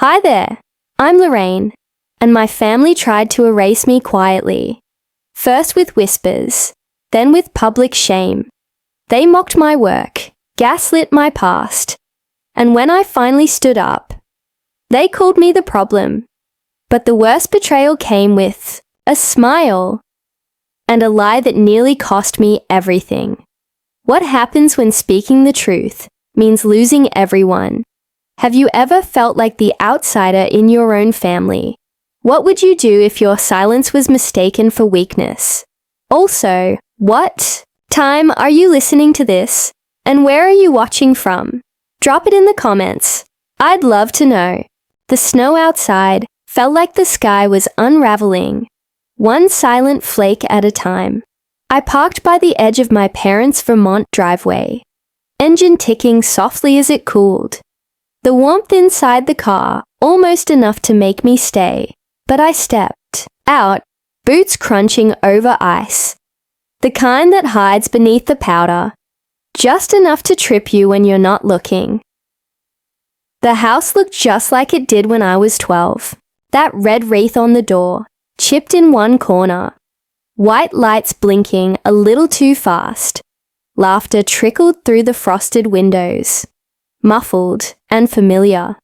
Hi there, I'm Lorraine, and my family tried to erase me quietly. First with whispers, then with public shame. They mocked my work, gaslit my past, and when I finally stood up, they called me the problem. But the worst betrayal came with a smile and a lie that nearly cost me everything. What happens when speaking the truth means losing everyone? Have you ever felt like the outsider in your own family? What would you do if your silence was mistaken for weakness? Also, what time are you listening to this? And where are you watching from? Drop it in the comments. I'd love to know. The snow outside felt like the sky was unraveling, one silent flake at a time. I parked by the edge of my parents' Vermont driveway, engine ticking softly as it cooled. The warmth inside the car almost enough to make me stay, but I stepped out, boots crunching over ice. The kind that hides beneath the powder, just enough to trip you when you're not looking. The house looked just like it did when I was 12. That red wreath on the door, chipped in one corner. White lights blinking a little too fast. Laughter trickled through the frosted windows. Muffled and familiar.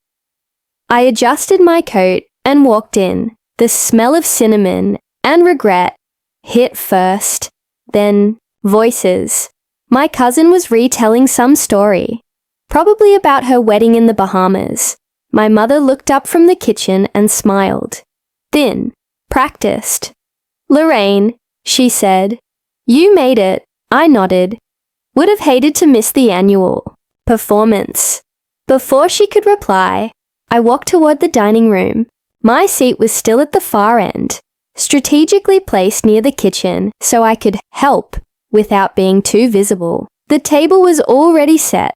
I adjusted my coat and walked in. The smell of cinnamon and regret hit first, then voices. My cousin was retelling some story, probably about her wedding in the Bahamas. My mother looked up from the kitchen and smiled. Thin, practiced. "Lorraine," she said. "You made it." I nodded. Would have hated to miss the annual performance. Before she could reply, I walked toward the dining room. My seat was still at the far end, strategically placed near the kitchen so I could help without being too visible. The table was already set,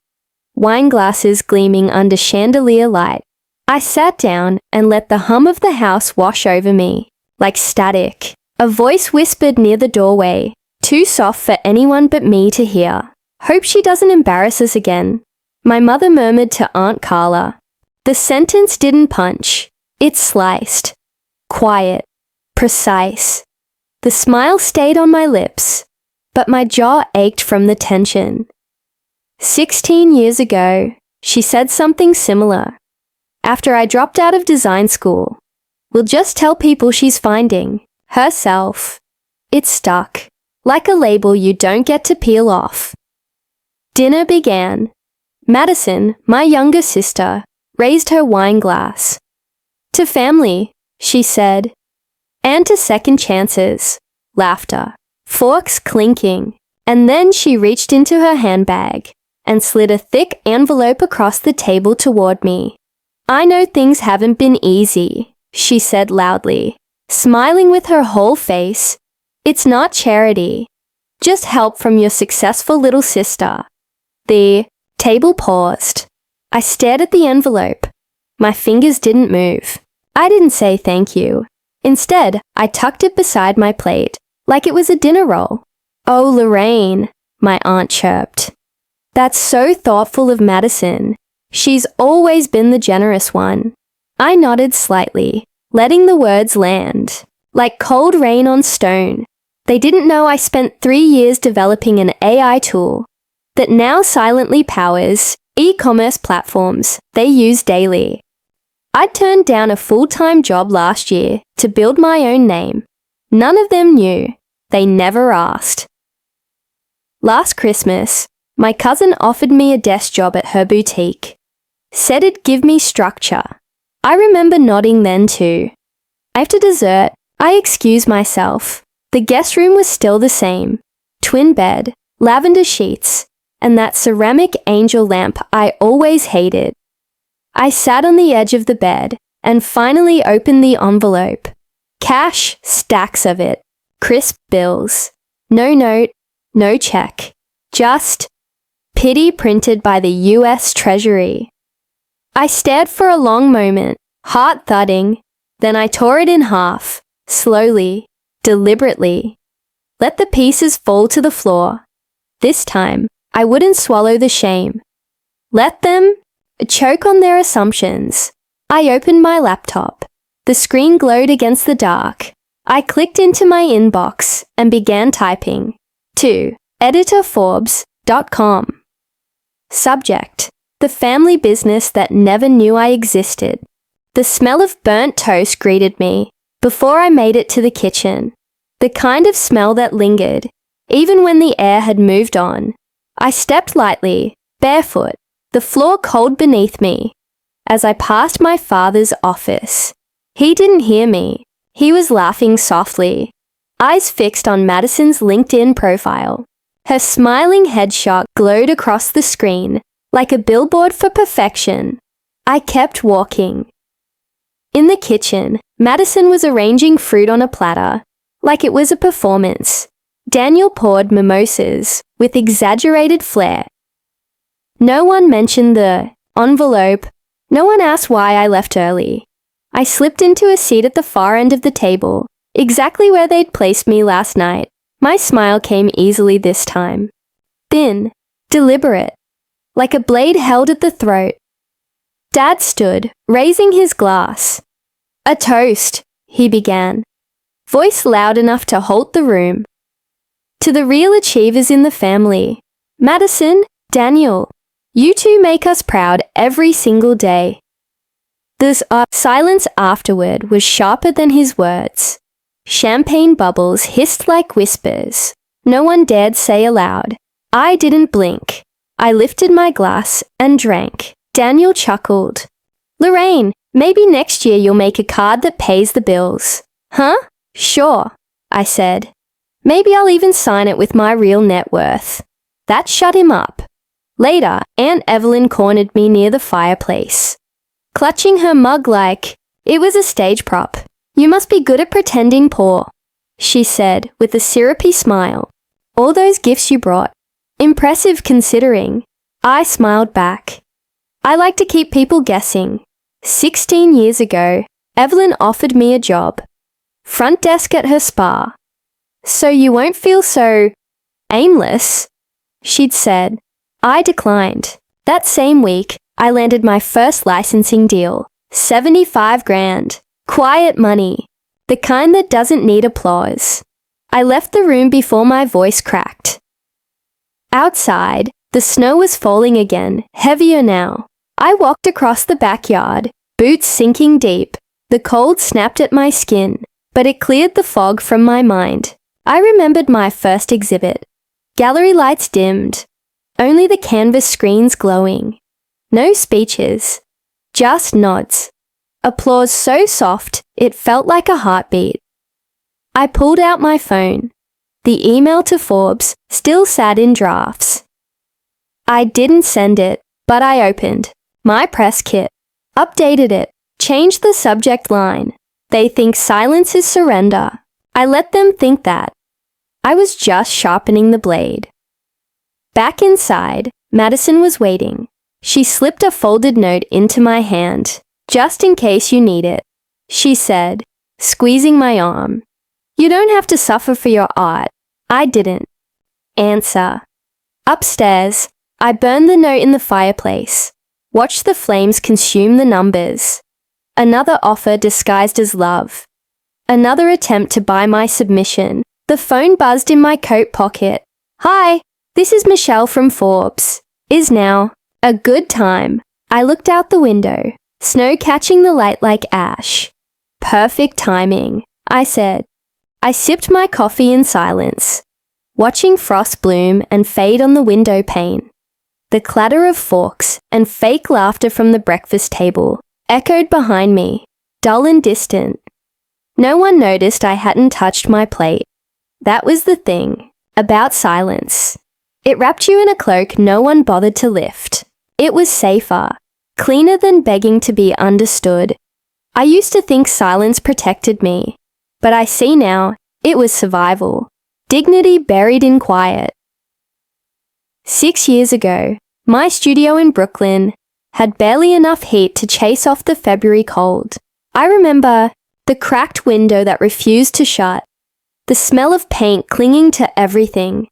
wine glasses gleaming under chandelier light. I sat down and let the hum of the house wash over me, like static. A voice whispered near the doorway, too soft for anyone but me to hear. "Hope she doesn't embarrass us again," my mother murmured to Aunt Carla. The sentence didn't punch. It sliced. Quiet. Precise. The smile stayed on my lips, but my jaw ached from the tension. 16 years ago, she said something similar. After I dropped out of design school, "We'll just tell people she's finding herself." It stuck, like a label you don't get to peel off. Dinner began. Madison, my younger sister, raised her wine glass. "To family," she said. "And to second chances." Laughter. Forks clinking. And then she reached into her handbag and slid a thick envelope across the table toward me. "I know things haven't been easy," she said loudly, smiling with her whole face. "It's not charity. Just help from your successful little sister." The table paused. I stared at the envelope. My fingers didn't move. I didn't say thank you. Instead, I tucked it beside my plate, like it was a dinner roll. "Oh, Lorraine," my aunt chirped. "That's so thoughtful of Madison. She's always been the generous one." I nodded slightly, letting the words land, like cold rain on stone. They didn't know I spent 3 years developing an AI tool that now silently powers e-commerce platforms they use daily. I turned down a full-time job last year to build my own name. None of them knew. They never asked. Last Christmas, my cousin offered me a desk job at her boutique. Said it'd give me structure. I remember nodding then too. After dessert, I excused myself. The guest room was still the same. Twin bed, lavender sheets, and that ceramic angel lamp I always hated. I sat on the edge of the bed and finally opened the envelope. Cash, stacks of it. Crisp bills. No note, no check. Just pity printed by the US Treasury. I stared for a long moment, heart thudding. Then I tore it in half, slowly, deliberately. Let the pieces fall to the floor. This time, I wouldn't swallow the shame. Let them choke on their assumptions. I opened my laptop. The screen glowed against the dark. I clicked into my inbox and began typing to editorforbes.com. Subject: the family business that never knew I existed. The smell of burnt toast greeted me before I made it to the kitchen. The kind of smell that lingered, even when the air had moved on. I stepped lightly, barefoot, the floor cold beneath me, as I passed my father's office. He didn't hear me. He was laughing softly, eyes fixed on Madison's LinkedIn profile. Her smiling headshot glowed across the screen like a billboard for perfection. I kept walking. In the kitchen, Madison was arranging fruit on a platter, like it was a performance. Daniel poured mimosas with exaggerated flair. No one mentioned the envelope. No one asked why I left early. I slipped into a seat at the far end of the table, exactly where they'd placed me last night. My smile came easily this time. Thin, deliberate, like a blade held at the throat. Dad stood, raising his glass. "A toast," he began, voice loud enough to halt the room. "To the real achievers in the family. Madison, Daniel, you two make us proud every single day." The silence afterward was sharper than his words. Champagne bubbles hissed like whispers. No one dared say aloud. I didn't blink. I lifted my glass and drank. Daniel chuckled. "Lorraine, maybe next year you'll make a card that pays the bills." "Huh? Sure," I said. "Maybe I'll even sign it with my real net worth." That shut him up. Later, Aunt Evelyn cornered me near the fireplace, clutching her mug like it was a stage prop. "You must be good at pretending poor," she said with a syrupy smile. "All those gifts you brought. Impressive considering." I smiled back. I like to keep people guessing. 16 years ago, Evelyn offered me a job. Front desk at her spa. "So you won't feel so aimless," she'd said. I declined. That same week, I landed my first licensing deal. 75 grand. Quiet money. The kind that doesn't need applause. I left the room before my voice cracked. Outside, the snow was falling again, heavier now. I walked across the backyard, boots sinking deep. The cold snapped at my skin, but it cleared the fog from my mind. I remembered my first exhibit. Gallery lights dimmed. Only the canvas screens glowing. No speeches. Just nods. Applause so soft, it felt like a heartbeat. I pulled out my phone. The email to Forbes still sat in drafts. I didn't send it, but I opened my press kit, updated it, changed the subject line. They think silence is surrender. I let them think that. I was just sharpening the blade. Back inside, Madison was waiting. She slipped a folded note into my hand. "Just in case you need it," she said, squeezing my arm. "You don't have to suffer for your art." I didn't. Answer. Upstairs, I burned the note in the fireplace, watched the flames consume the numbers. Another offer disguised as love. Another attempt to buy my submission. The phone buzzed in my coat pocket. "Hi, this is Michelle from Forbes. Is now a good time?" I looked out the window, snow catching the light like ash. "Perfect timing," I said. I sipped my coffee in silence, watching frost bloom and fade on the window pane. The clatter of forks and fake laughter from the breakfast table echoed behind me, dull and distant. No one noticed I hadn't touched my plate. That was the thing about silence. It wrapped you in a cloak no one bothered to lift. It was safer, cleaner than begging to be understood. I used to think silence protected me, but I see now it was survival, dignity buried in quiet. 6 years ago, my studio in Brooklyn had barely enough heat to chase off the February cold. I remember the cracked window that refused to shut, the smell of paint clinging to everything,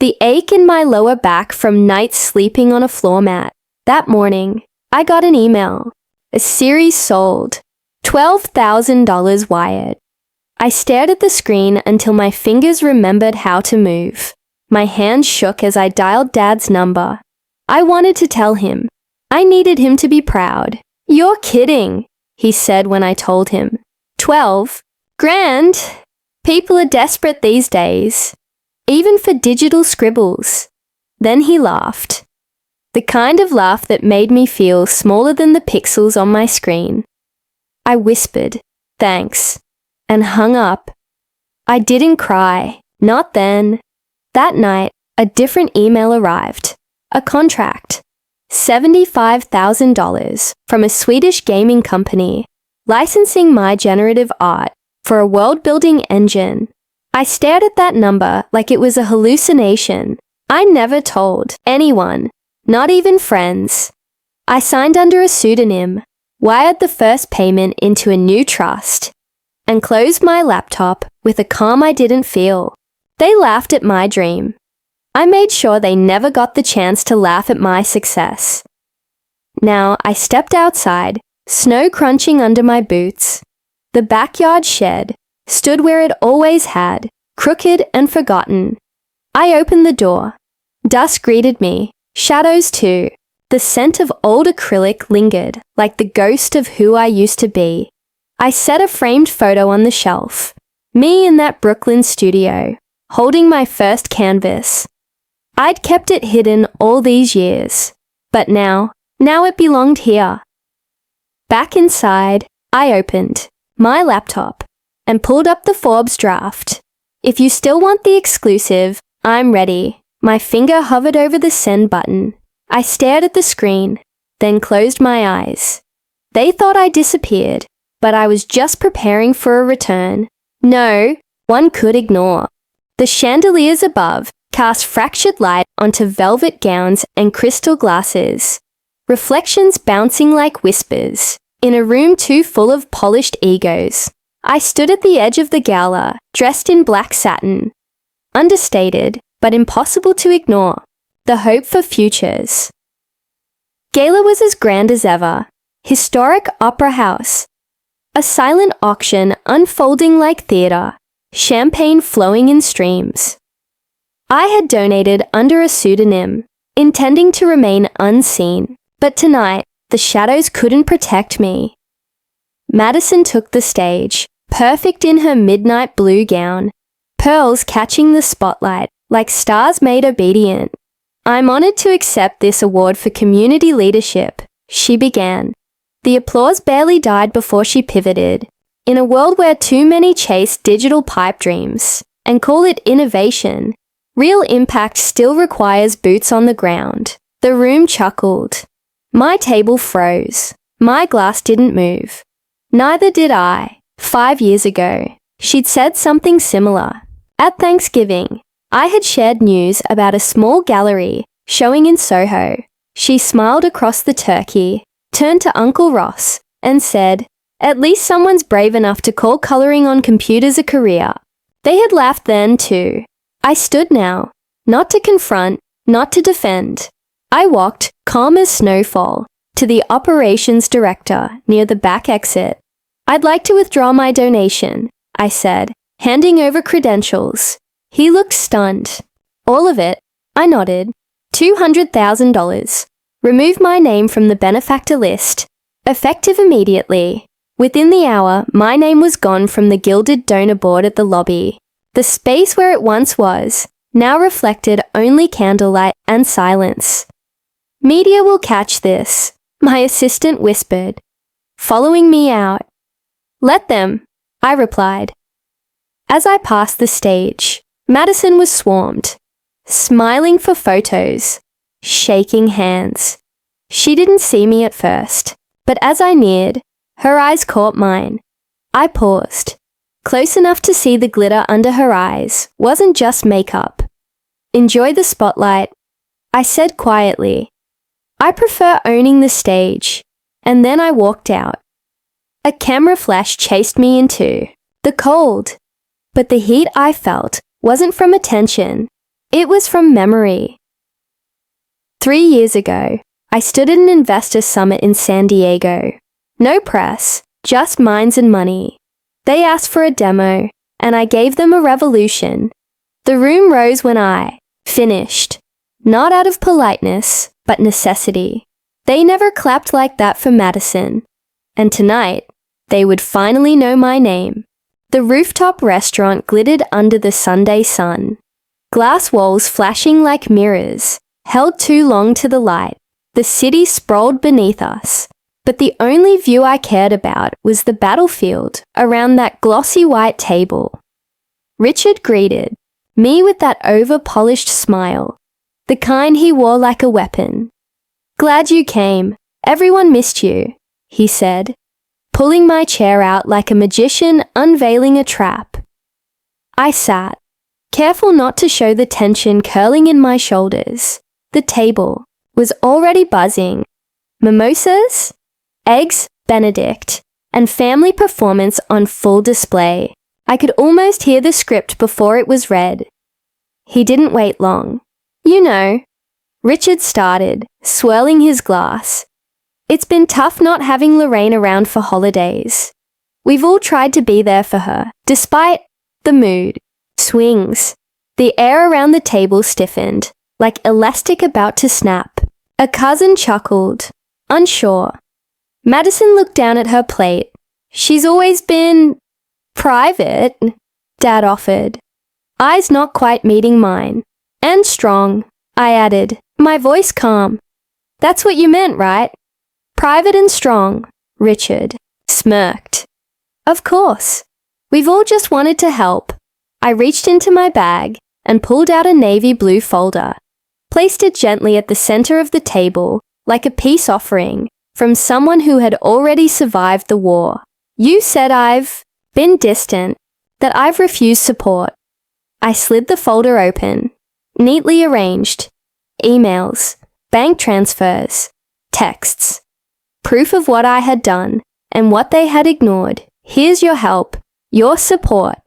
the ache in my lower back from nights sleeping on a floor mat. That morning, I got an email. A series sold. $12,000 wired. I stared at the screen until my fingers remembered how to move. My hands shook as I dialed Dad's number. I wanted to tell him. I needed him to be proud. "You're kidding," he said when I told him. 12 grand? People are desperate these days, even for digital scribbles. Then he laughed. The kind of laugh that made me feel smaller than the pixels on my screen. I whispered, "Thanks," and hung up. I didn't cry, not then. That night, a different email arrived. A contract. $75,000 from a Swedish gaming company, licensing my generative art for a world-building engine. I stared at that number like it was a hallucination. I never told anyone, not even friends. I signed under a pseudonym, wired the first payment into a new trust, and closed my laptop with a calm I didn't feel. They laughed at my dream. I made sure they never got the chance to laugh at my success. Now I stepped outside, snow crunching under my boots. The backyard shed stood where it always had, crooked and forgotten. I opened the door. Dusk greeted me, shadows too. The scent of old acrylic lingered like the ghost of who I used to be. I set a framed photo on the shelf. Me in that Brooklyn studio, holding my first canvas. I'd kept it hidden all these years, but now it belonged here. Back inside, I opened my laptop and pulled up the Forbes draft. If you still want the exclusive, I'm ready. My finger hovered over the send button. I stared at the screen, then closed my eyes. They thought I disappeared, but I was just preparing for a return. No, one could ignore. The chandeliers above cast fractured light onto velvet gowns and crystal glasses, reflections bouncing like whispers, in a room too full of polished egos. I stood at the edge of the gala, dressed in black satin. Understated, but impossible to ignore. The hope for futures. Gala was as grand as ever. Historic opera house. A silent auction unfolding like theatre. Champagne flowing in streams. I had donated under a pseudonym, intending to remain unseen, but tonight, the shadows couldn't protect me. Madison took the stage, perfect in her midnight blue gown, pearls catching the spotlight like stars made obedient. "I'm honored to accept this award for community leadership," she began. The applause barely died before she pivoted. In a world where too many chase digital pipe dreams and call it innovation, real impact still requires boots on the ground. The room chuckled. My table froze. My glass didn't move. Neither did I. 5 years ago, she'd said something similar. At Thanksgiving, I had shared news about a small gallery showing in Soho. She smiled across the turkey, turned to Uncle Ross, and said, "At least someone's brave enough to call coloring on computers a career." They had laughed then too. I stood now, not to confront, not to defend. I walked, calm as snowfall, to the operations director near the back exit. "I'd like to withdraw my donation," I said, handing over credentials. He looked stunned. "All of it?" I nodded. $200,000. Remove my name from the benefactor list. Effective immediately. Within the hour, my name was gone from the gilded donor board at the lobby. The space where it once was now reflected only candlelight and silence. "Media will catch this," my assistant whispered, following me out. "Let them," I replied. As I passed the stage, Madison was swarmed, smiling for photos, shaking hands. She didn't see me at first, but as I neared, her eyes caught mine. I paused. Close enough to see the glitter under her eyes wasn't just makeup. "Enjoy the spotlight," I said quietly. "I prefer owning the stage," and then I walked out. A camera flash chased me into the cold, but the heat I felt wasn't from attention, it was from memory. 3 years ago, I stood at an investor summit in San Diego. No press, just minds and money. They asked for a demo, and I gave them a revolution. The room rose when I finished. Not out of politeness, but necessity. They never clapped like that for Madison. And tonight, they would finally know my name. The rooftop restaurant glittered under the Sunday sun. Glass walls flashing like mirrors, held too long to the light. The city sprawled beneath us. But the only view I cared about was the battlefield around that glossy white table. Richard greeted me with that over-polished smile, the kind he wore like a weapon. "Glad you came. Everyone missed you," he said, pulling my chair out like a magician unveiling a trap. I sat, careful not to show the tension curling in my shoulders. The table was already buzzing. Mimosas, eggs Benedict, and family performance on full display. I could almost hear the script before it was read. He didn't wait long. "You know," Richard started, swirling his glass. "It's been tough not having Lorraine around for holidays. We've all tried to be there for her, despite the mood swings." The air around the table stiffened, like elastic about to snap. A cousin chuckled, unsure. Madison looked down at her plate. "She's always been private," Dad offered, eyes not quite meeting mine. "And strong," I added, my voice calm. "That's what you meant, right? Private and strong," Richard smirked. "Of course. We've all just wanted to help." I reached into my bag and pulled out a navy blue folder, placed it gently at the center of the table like a peace offering from someone who had already survived the war. "You said I've been distant, that I've refused support." I slid the folder open, neatly arranged. Emails, bank transfers, texts. Proof of what I had done and what they had ignored. Here's your help, your support.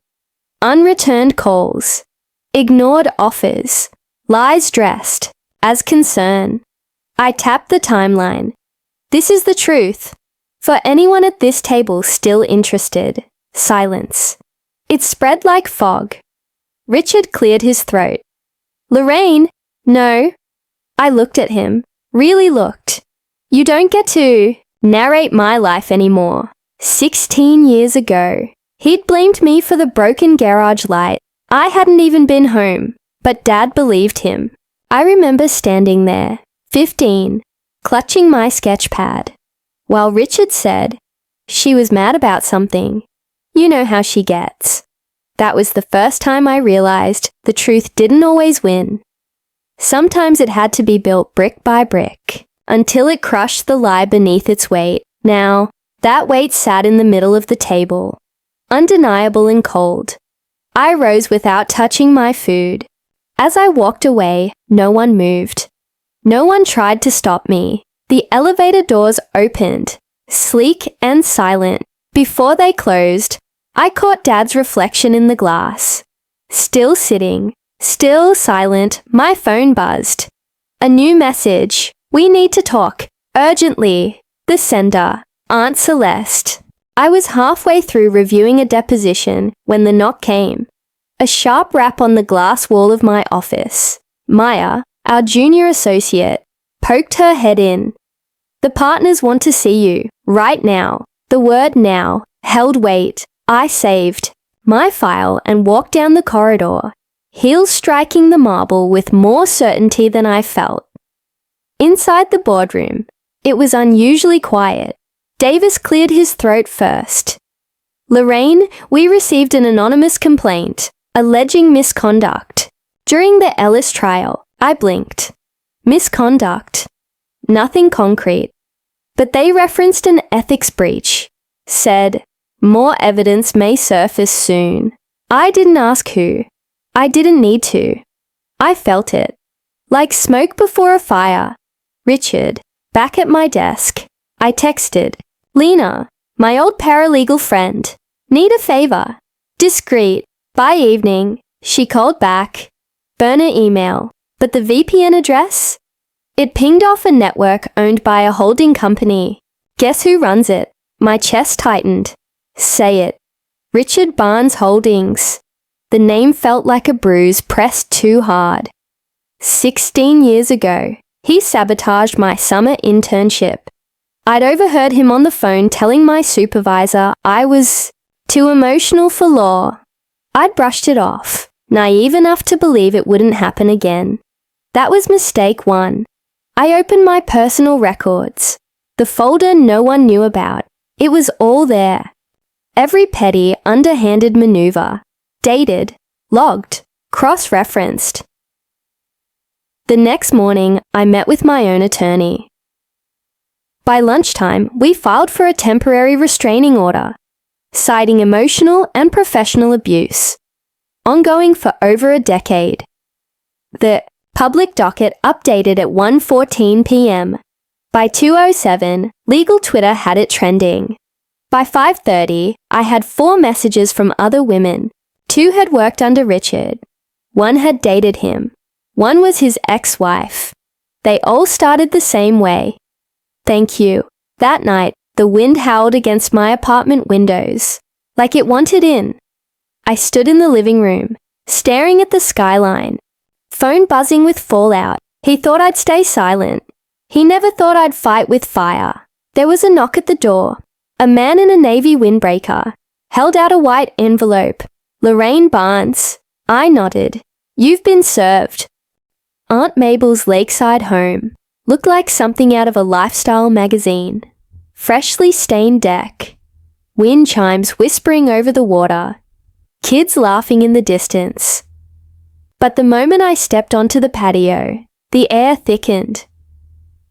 Unreturned calls, ignored offers, lies dressed as concern. I tapped the timeline. This is the truth. For anyone at this table still interested, silence. It spread like fog. Richard cleared his throat. "Lorraine, no." I looked at him, really looked. "You don't get to narrate my life anymore." 16 years ago, he'd blamed me for the broken garage light. I hadn't even been home, but Dad believed him. I remember standing there, 15, clutching my sketch pad, while Richard said, "She was mad about something. You know how she gets." That was the first time I realized the truth didn't always win. Sometimes it had to be built brick by brick, until it crushed the lie beneath its weight. Now, that weight sat in the middle of the table, undeniable and cold. I rose without touching my food. As I walked away, no one moved. No one tried to stop me. The elevator doors opened, sleek and silent. Before they closed, I caught Dad's reflection in the glass. Still sitting, still silent, my phone buzzed. A new message. "We need to talk. Urgently." The sender, Aunt Celeste. I was halfway through reviewing a deposition when the knock came. A sharp rap on the glass wall of my office. Maya, our junior associate, poked her head in. "The partners want to see you, right now." The word now held weight. I saved my file and walked down the corridor, heels striking the marble with more certainty than I felt. Inside the boardroom, it was unusually quiet. Davis cleared his throat first. "Lorraine, we received an anonymous complaint, alleging misconduct. During the Ellis trial," I blinked. Misconduct. Nothing concrete. But they referenced an ethics breach. Said, "More evidence may surface soon." I didn't ask who. I didn't need to. I felt it. Like smoke before a fire. Richard, back at my desk. I texted, "Lena, my old paralegal friend. Need a favor." Discreet. By evening, she called back. Burner email. But the VPN address? It pinged off a network owned by a holding company. Guess who runs it? My chest tightened. Say it. Richard Barnes Holdings. The name felt like a bruise pressed too hard. 16 years ago, he sabotaged my summer internship. I'd overheard him on the phone telling my supervisor I was too emotional for law. I'd brushed it off, naive enough to believe it wouldn't happen again. That was mistake one. I opened my personal records. The folder no one knew about. It was all there. Every petty, underhanded maneuver. Dated, logged, cross-referenced. The next morning, I met with my own attorney. By lunchtime, we filed for a temporary restraining order, citing emotional and professional abuse, ongoing for over a decade. The public docket updated at 1:14 p.m. By 2:07, legal Twitter had it trending. By 5:30, I had 4 messages from other women. 2 had worked under Richard. 1 had dated him. 1 was his ex-wife. They all started the same way. Thank you. That night, the wind howled against my apartment windows, like it wanted in. I stood in the living room, staring at the skyline. Phone buzzing with fallout. He thought I'd stay silent. He never thought I'd fight with fire. There was a knock at the door. A man in a navy windbreaker held out a white envelope. Lorraine Barnes. I nodded. You've been served. Aunt Mabel's lakeside home looked like something out of a lifestyle magazine. Freshly stained deck. Wind chimes whispering over the water. Kids laughing in the distance. But the moment I stepped onto the patio, the air thickened.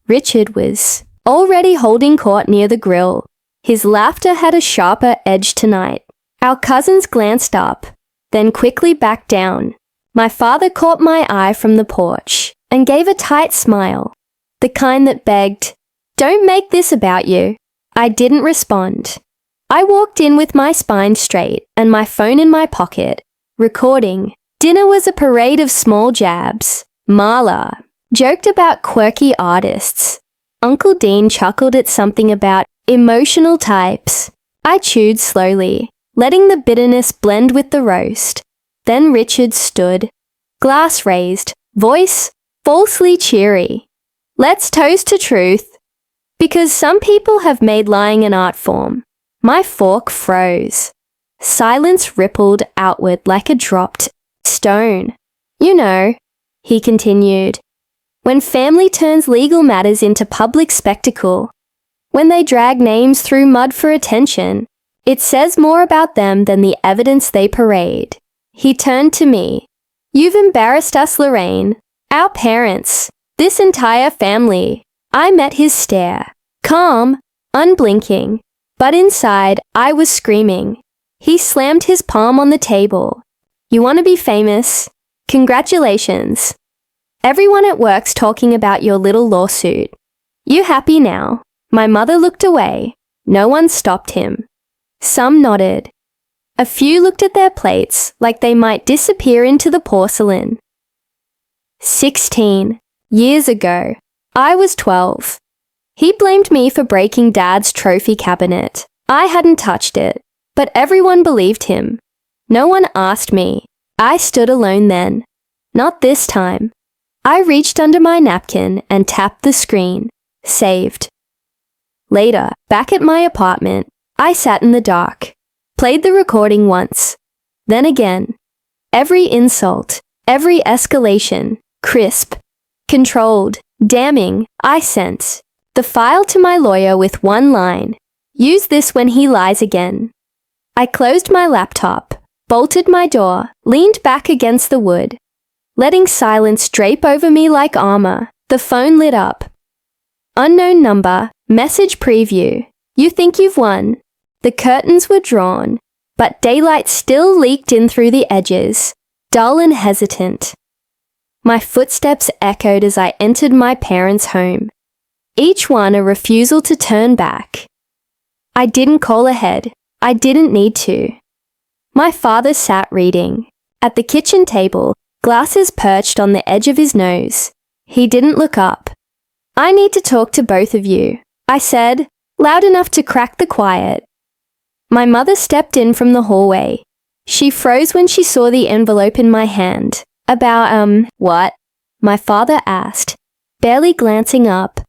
Richard was already holding court near the grill. His laughter had a sharper edge tonight. Our cousins glanced up, then quickly backed down. My father caught my eye from the porch and gave a tight smile, the kind that begged, "Don't make this about you." I didn't respond. I walked in with my spine straight and my phone in my pocket, recording. Dinner was a parade of small jabs. Marla joked about quirky artists. Uncle Dean chuckled at something about emotional types. I chewed slowly, letting the bitterness blend with the roast. Then Richard stood, glass raised, voice falsely cheery. Let's toast to truth. Because some people have made lying an art form. My fork froze. Silence rippled outward like a dropped stone. You know, he continued, when family turns legal matters into public spectacle, when they drag names through mud for attention, it says more about them than the evidence they parade. He turned to me. You've embarrassed us, Lorraine. Our parents. This entire family. I met his stare. Calm, unblinking. But inside, I was screaming. He slammed his palm on the table. You want to be famous? Congratulations. Everyone at work's talking about your little lawsuit. You happy now? My mother looked away. No one stopped him. Some nodded. A few looked at their plates like they might disappear into the porcelain. 16 years ago, I was 12. He blamed me for breaking Dad's trophy cabinet. I hadn't touched it, but everyone believed him. No one asked me. I stood alone then. Not this time. I reached under my napkin and tapped the screen. Saved. Later, back at my apartment, I sat in the dark. Played the recording once. Then again. Every insult, every escalation, crisp, controlled, damning, I sent. The file to my lawyer with one line. Use this when he lies again. I closed my laptop, bolted my door, leaned back against the wood. Letting silence drape over me like armor, the phone lit up. Unknown number, message preview. You think you've won. The curtains were drawn, but daylight still leaked in through the edges, dull and hesitant. My footsteps echoed as I entered my parents' home. Each one a refusal to turn back. I didn't call ahead. I didn't need to. My father sat reading. At the kitchen table, glasses perched on the edge of his nose. He didn't look up. I need to talk to both of you, I said, loud enough to crack the quiet. My mother stepped in from the hallway. She froze when she saw the envelope in my hand. What? My father asked, barely glancing up.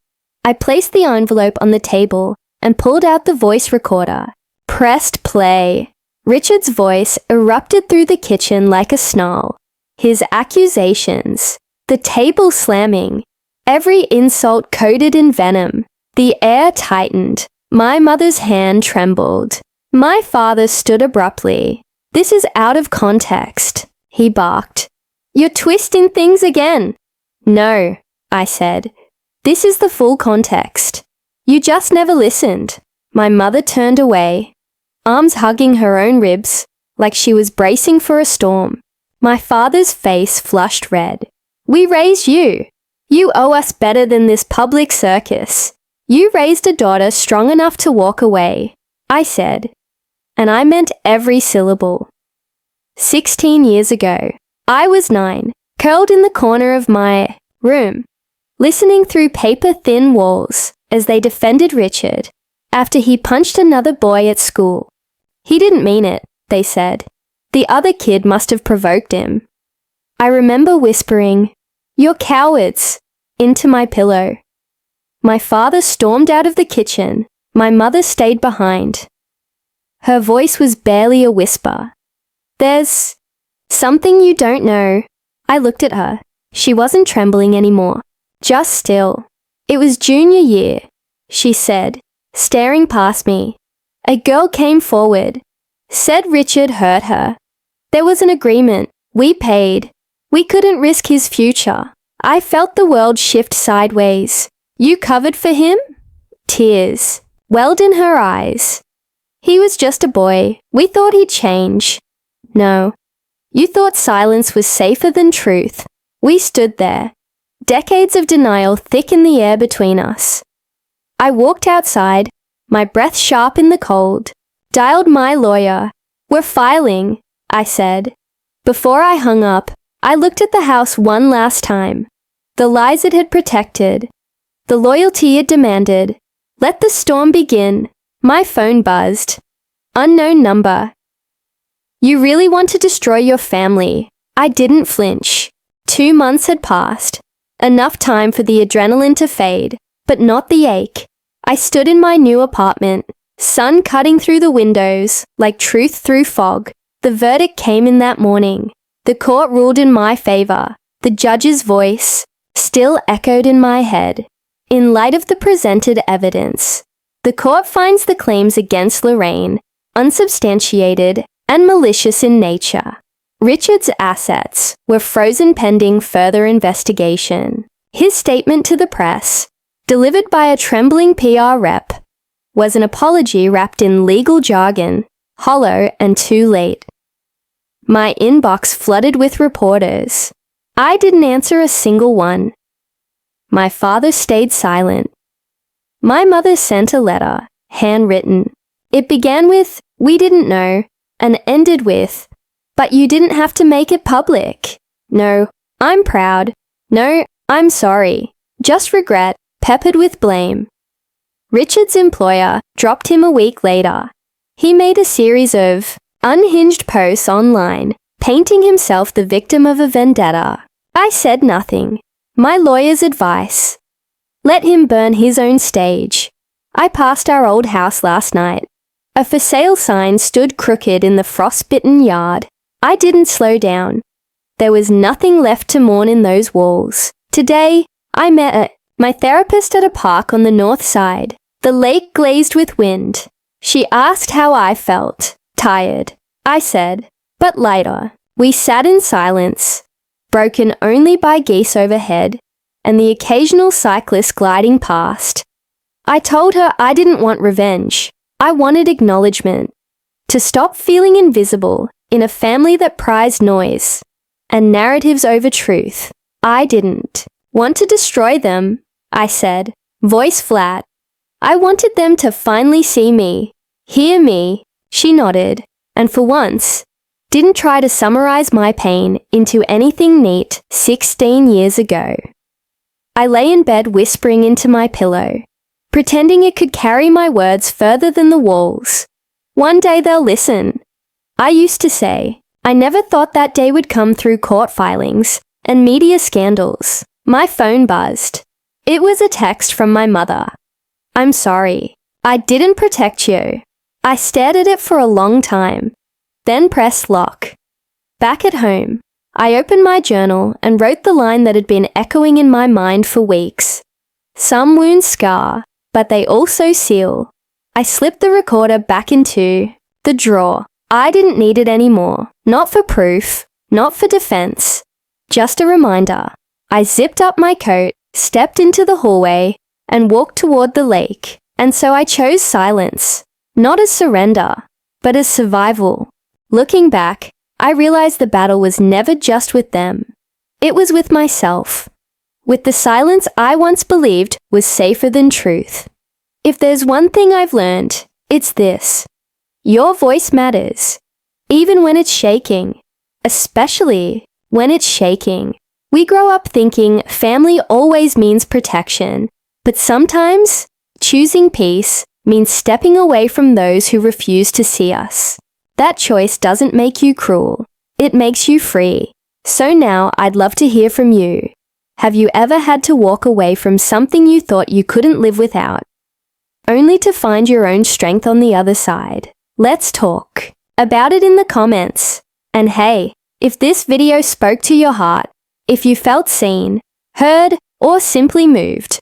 I placed the envelope on the table and pulled out the voice recorder. Pressed play. Richard's voice erupted through the kitchen like a snarl. His accusations, the table slamming, every insult coated in venom. The air tightened. My mother's hand trembled. My father stood abruptly. "This is out of context," he barked. "You're twisting things again." "No," I said. "This is the full context. You just never listened." My mother turned away, arms hugging her own ribs, like she was bracing for a storm. My father's face flushed red. "We raised you. You owe us better than this public circus. You raised a daughter strong enough to walk away," I said, and I meant every syllable. 16 years ago, I was 9, curled in the corner of my room, listening through paper-thin walls as they defended Richard after he punched another boy at school. "He didn't mean it," they said. "The other kid must have provoked him." I remember whispering, "You're cowards," into my pillow. My father stormed out of the kitchen. My mother stayed behind. Her voice was barely a whisper. "There's something you don't know." I looked at her. She wasn't trembling anymore, just still. "It was junior year," she said, staring past me. A girl came forward, said Richard hurt her. There was an agreement. We paid. We couldn't risk his future. I felt the world shift sideways. "You covered for him?" Tears welled in her eyes. "He was just a boy. We thought he'd change." "No. You thought silence was safer than truth." We stood there, decades of denial thick in the air between us. I walked outside, my breath sharp in the cold, dialed my lawyer. "We're filing," I said. Before I hung up, I looked at the house one last time. The lies it had protected, the loyalty it demanded. Let the storm begin. My phone buzzed. Unknown number. "You really want to destroy your family." I didn't flinch. 2 months had passed. Enough time for the adrenaline to fade, but not the ache. I stood in my new apartment, sun cutting through the windows like truth through fog. The verdict came in that morning. The court ruled in my favor. The judge's voice still echoed in my head. In light of the presented evidence, the court finds the claims against Lorraine unsubstantiated and malicious in nature. Richard's assets were frozen pending further investigation. His statement to the press, delivered by a trembling PR rep, was an apology wrapped in legal jargon, hollow and too late. My inbox flooded with reporters. I didn't answer a single one. My father stayed silent. My mother sent a letter, handwritten. It began with, "We didn't know," and ended with, "But you didn't have to make it public." No, I'm proud. No, I'm sorry. Just regret, peppered with blame. Richard's employer dropped him a week later. He made a series of unhinged posts online, painting himself the victim of a vendetta. I said nothing. My lawyer's advice: let him burn his own stage. I passed our old house last night. A for sale sign stood crooked in the frostbitten yard. I didn't slow down. There was nothing left to mourn in those walls. Today, I met my therapist at a park on the north side. The lake glazed with wind. She asked how I felt. Tired, I said, but lighter. We sat in silence, broken only by geese overhead and the occasional cyclist gliding past. I told her I didn't want revenge. I wanted acknowledgement. To stop feeling invisible in a family that prized noise and narratives over truth. I didn't want to destroy them, I said, voice flat. I wanted them to finally see me, hear me. She nodded, and for once, didn't try to summarize my pain into anything neat 16 years ago. I lay in bed whispering into my pillow. pretending it could carry my words further than the walls. One day they'll listen. I used to say, I never thought that day would come through court filings and media scandals. My phone buzzed. It was a text from my mother. I'm sorry. I didn't protect you. I stared at it for a long time, then pressed lock. Back at home, I opened my journal and wrote the line that had been echoing in my mind for weeks. Some wounds scar, but they also seal. I slipped the recorder back into the drawer. I didn't need it anymore. Not for proof, not for defense. Just a reminder. I zipped up my coat, stepped into the hallway, and walked toward the lake. And so I chose silence. Not as surrender, but as survival. Looking back, I realized the battle was never just with them. It was with myself. With the silence I once believed was safer than truth. If there's one thing I've learned, it's this. Your voice matters. Even when it's shaking. Especially when it's shaking. We grow up thinking family always means protection, but sometimes choosing peace means stepping away from those who refuse to see us. That choice doesn't make you cruel. It makes you free. So now I'd love to hear from you. Have you ever had to walk away from something you thought you couldn't live without, only to find your own strength on the other side? Let's talk about it in the comments. And hey, if this video spoke to your heart, if you felt seen, heard, or simply moved,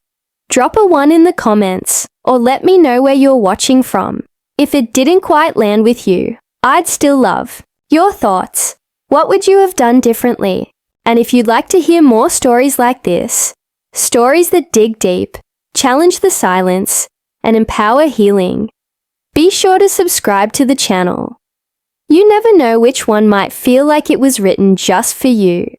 drop a 1 in the comments, or let me know where you're watching from. If it didn't quite land with you, I'd still love your thoughts. What would you have done differently? And if you'd like to hear more stories like this, stories that dig deep, challenge the silence, and empower healing, be sure to subscribe to the channel. You never know which one might feel like it was written just for you.